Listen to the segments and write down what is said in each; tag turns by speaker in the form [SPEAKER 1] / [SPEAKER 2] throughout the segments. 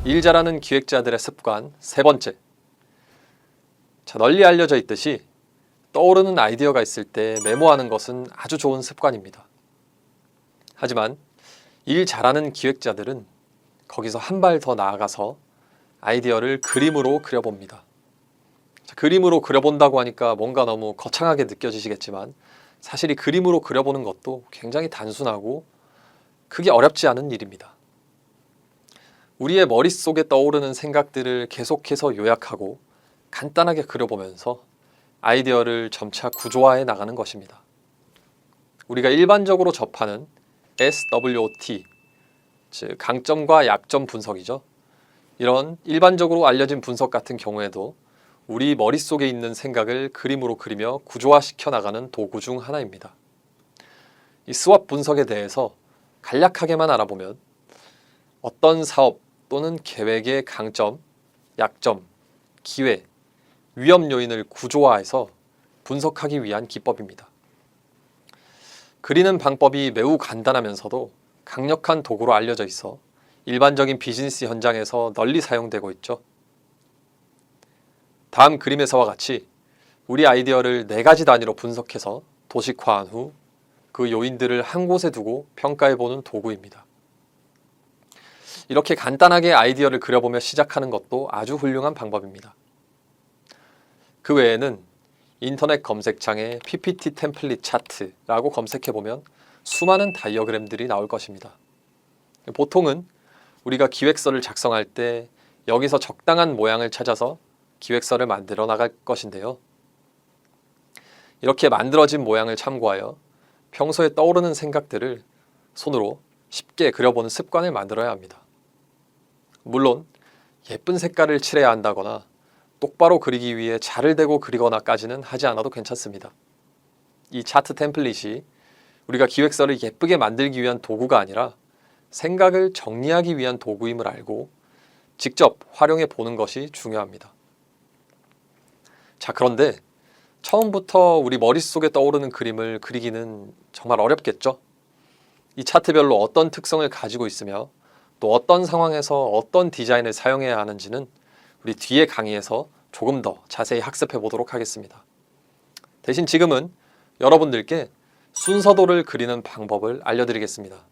[SPEAKER 1] 일 잘하는 기획자들의 습관 세 번째. 자, 널리 알려져 있듯이 떠오르는 아이디어가 있을 때 메모하는 것은 아주 좋은 습관입니다. 하지만 일 잘하는 기획자들은 거기서 한 발 더 나아가서 아이디어를 그림으로 그려봅니다. 자, 그림으로 그려본다고 하니까 뭔가 너무 거창하게 느껴지시겠지만 사실 이 그림으로 그려보는 것도 굉장히 단순하고 크게 어렵지 않은 일입니다. 우리의 머릿속에 떠오르는 생각들을 계속해서 요약하고 간단하게 그려보면서 아이디어를 점차 구조화해 나가는 것입니다. 우리가 일반적으로 접하는 SWOT, 즉 강점과 약점 분석이죠. 이런 일반적으로 알려진 분석 같은 경우에도 우리 머릿속에 있는 생각을 그림으로 그리며 구조화시켜 나가는 도구 중 하나입니다. 이 스왑 분석에 대해서 간략하게만 알아보면 어떤 사업 또는 계획의 강점, 약점, 기회, 위험 요인을 구조화해서 분석하기 위한 기법입니다. 그리는 방법이 매우 간단하면서도 강력한 도구로 알려져 있어 일반적인 비즈니스 현장에서 널리 사용되고 있죠. 다음 그림에서와 같이 우리 아이디어를 4가지 단위로 분석해서 도식화한 후 그 요인들을 한 곳에 두고 평가해보는 도구입니다. 이렇게 간단하게 아이디어를 그려보며 시작하는 것도 아주 훌륭한 방법입니다. 그 외에는 인터넷 검색창에 PPT 템플릿 차트라고 검색해보면 수많은 다이어그램들이 나올 것입니다. 보통은 우리가 기획서를 작성할 때 여기서 적당한 모양을 찾아서 기획서를 만들어 나갈 것인데요. 이렇게 만들어진 모양을 참고하여 평소에 떠오르는 생각들을 손으로 쉽게 그려보는 습관을 만들어야 합니다. 물론 예쁜 색깔을 칠해야 한다거나 똑바로 그리기 위해 자를 대고 그리거나까지는 하지 않아도 괜찮습니다. 이 차트 템플릿이 우리가 기획서를 예쁘게 만들기 위한 도구가 아니라 생각을 정리하기 위한 도구임을 알고 직접 활용해 보는 것이 중요합니다. 자, 그런데 처음부터 우리 머릿속에 떠오르는 그림을 그리기는 정말 어렵겠죠? 이 차트별로 어떤 특성을 가지고 있으며 또 어떤 상황에서 어떤 디자인을 사용해야 하는지는 우리 뒤에 강의에서 조금 더 자세히 학습해 보도록 하겠습니다. 대신 지금은 여러분들께 순서도를 그리는 방법을 알려드리겠습니다.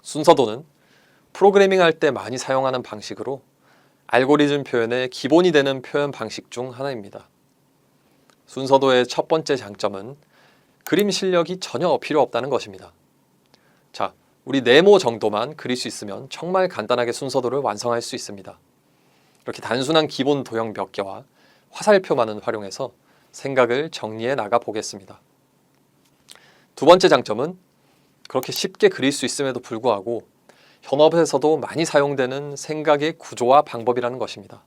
[SPEAKER 1] 순서도는 프로그래밍 할 때 많이 사용하는 방식으로 알고리즘 표현의 기본이 되는 표현 방식 중 하나입니다. 순서도의 첫 번째 장점은 그림 실력이 전혀 필요 없다는 것입니다. 자, 우리 네모 정도만 그릴 수 있으면 정말 간단하게 순서도를 완성할 수 있습니다. 이렇게 단순한 기본 도형 몇 개와 화살표만을 활용해서 생각을 정리해 나가 보겠습니다. 두 번째 장점은 그렇게 쉽게 그릴 수 있음에도 불구하고 현업에서도 많이 사용되는 생각의 구조화 방법이라는 것입니다.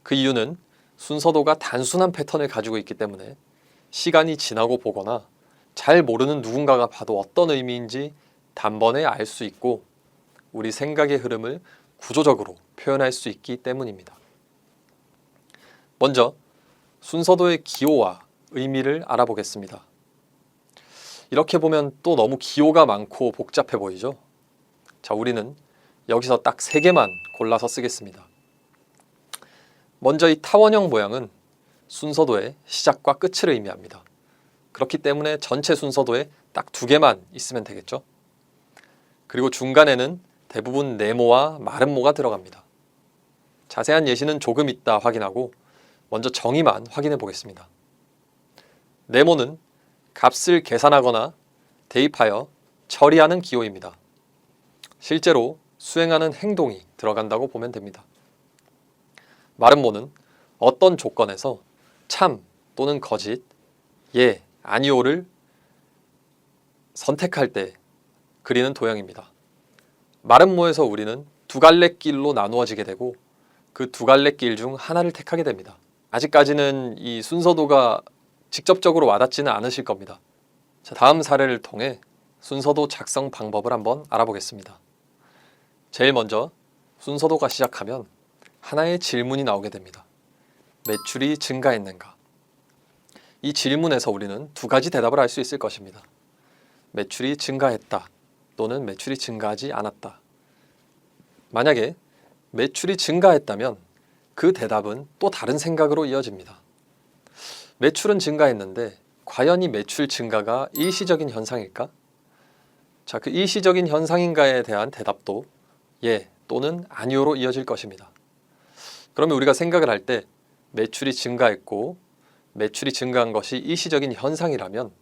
[SPEAKER 1] 그 이유는 순서도가 단순한 패턴을 가지고 있기 때문에 시간이 지나고 보거나 잘 모르는 누군가가 봐도 어떤 의미인지 단번에 알 수 있고 우리 생각의 흐름을 구조적으로 표현할 수 있기 때문입니다. 먼저 순서도의 기호와 의미를 알아보겠습니다. 이렇게 보면 또 너무 기호가 많고 복잡해 보이죠? 자, 우리는 여기서 딱 3개만 골라서 쓰겠습니다. 먼저 이 타원형 모양은 순서도의 시작과 끝을 의미합니다. 그렇기 때문에 전체 순서도에 딱 2개만 있으면 되겠죠? 그리고 중간에는 대부분 네모와 마름모가 들어갑니다. 자세한 예시는 조금 이따 확인하고 먼저 정의만 확인해 보겠습니다. 네모는 값을 계산하거나 대입하여 처리하는 기호입니다. 실제로 수행하는 행동이 들어간다고 보면 됩니다. 마름모는 어떤 조건에서 참 또는 거짓, 예, 아니오를 선택할 때 그리는 도형입니다. 마름모에서 우리는 2갈래 길로 나누어지게 되고 그 2갈래 길 중 하나를 택하게 됩니다. 아직까지는 이 순서도가 직접적으로 와닿지는 않으실 겁니다. 자, 다음 사례를 통해 순서도 작성 방법을 한번 알아보겠습니다. 제일 먼저 순서도가 시작하면 하나의 질문이 나오게 됩니다. 매출이 증가했는가? 이 질문에서 우리는 2가지 대답을 할 수 있을 것입니다. 매출이 증가했다 또는 매출이 증가하지 않았다. 만약에 매출이 증가했다면 그 대답은 또 다른 생각으로 이어집니다. 매출은 증가했는데 과연 이 매출 증가가 일시적인 현상일까? 자, 그 일시적인 현상인가에 대한 대답도 예 또는 아니오로 이어질 것입니다. 그러면 우리가 생각을 할 때 매출이 증가했고 매출이 증가한 것이 일시적인 현상이라면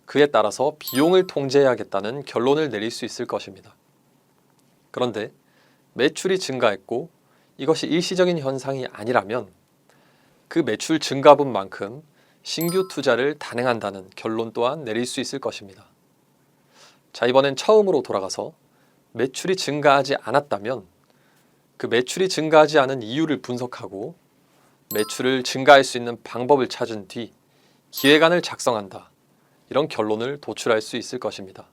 [SPEAKER 1] 그에 따라서 비용을 통제해야겠다는 결론을 내릴 수 있을 것입니다. 그런데 매출이 증가했고 이것이 일시적인 현상이 아니라면 그 매출 증가분만큼 신규 투자를 단행한다는 결론 또한 내릴 수 있을 것입니다. 자, 이번엔 처음으로 돌아가서 매출이 증가하지 않았다면 그 매출이 증가하지 않은 이유를 분석하고 매출을 증가할 수 있는 방법을 찾은 뒤 기획안을 작성한다. 이런 결론을 도출할 수 있을 것입니다.